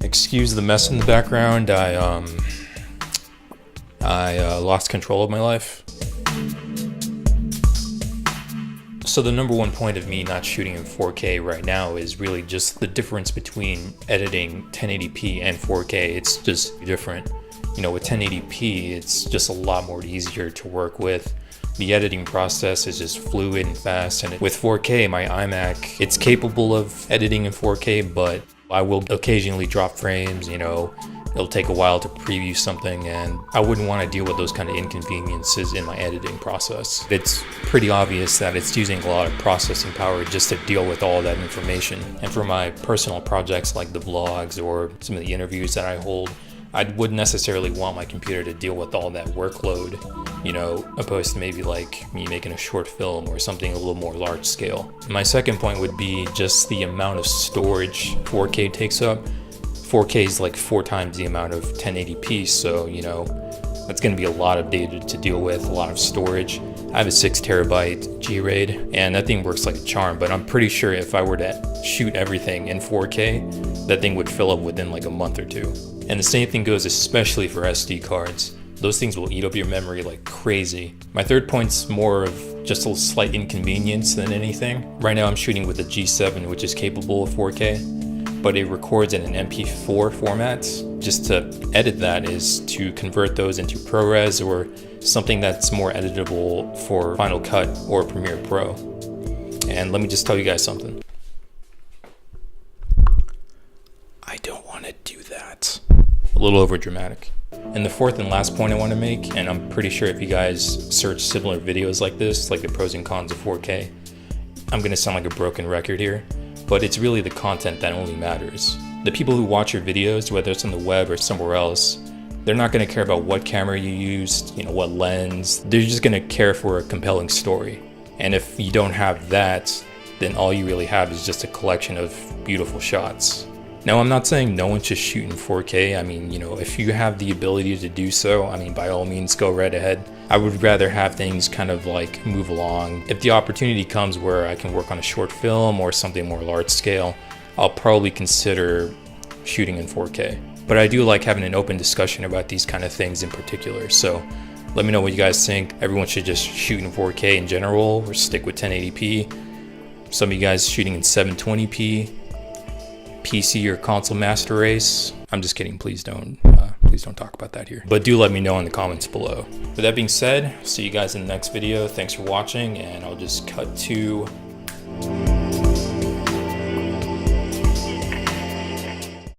Excuse the mess in the background. I lost control of my life. So the number one point of me not shooting in 4K right now is really just the difference between editing 1080p and 4K. It's just different. You know, with 1080p, it's just a lot more easier to work with. The editing process is just fluid and fast. And with 4K, my iMac, it's capable of editing in 4K, but I will occasionally drop frames, you know. It'll take a while to preview something, and I wouldn't want to deal with those kind of inconveniences in my editing process. It's pretty obvious that it's using a lot of processing power just to deal with all that information. And for my personal projects like the vlogs or some of the interviews that I hold, I wouldn't necessarily want my computer to deal with all that workload, you know, opposed to maybe like me making a short film or something a little more large scale. My second point would be just the amount of storage 4K takes up. 4K is like 4 times the amount of 1080p, so you know that's going to be a lot of data to deal with, a lot of storage. I have a 6 terabyte G-RAID, and that thing works like a charm, but I'm pretty sure if I were to shoot everything in 4K, that thing would fill up within like a month or two. And the same thing goes especially for SD cards. Those things will eat up your memory like crazy. My third point's more of just a slight inconvenience than anything. Right now I'm shooting with a G7, which is capable of 4K. But it records in an MP4 format. Just to edit that is to convert those into ProRes or something that's more editable for Final Cut or Premiere Pro. And let me just tell you guys something. I don't want to do that. A little over dramatic. And the fourth and last point I want to make, and I'm pretty sure if you guys search similar videos like this, like the pros and cons of 4K, I'm going to sound like a broken record here. But it's really the content that only matters. The people who watch your videos, whether it's on the web or somewhere else, they're not going to care about what camera you used, you know, what lens. They're just going to care for a compelling story. And if you don't have that, then all you really have is just a collection of beautiful shots. Now, I'm not saying no one should shoot in 4K. I mean, you know, if you have the ability to do so, I mean, by all means, go right ahead. I would rather have things kind of like move along. If the opportunity comes where I can work on a short film or something more large scale, I'll probably consider shooting in 4K. But I do like having an open discussion about these kind of things in particular. So let me know what you guys think. Everyone should just shoot in 4K in general or stick with 1080p. Some of you guys shooting in 720p. PC or console master race. I'm just kidding. Please don't talk about that here. But do let me know in the comments below. With that being said, see you guys in the next video. Thanks for watching, and I'll just cut to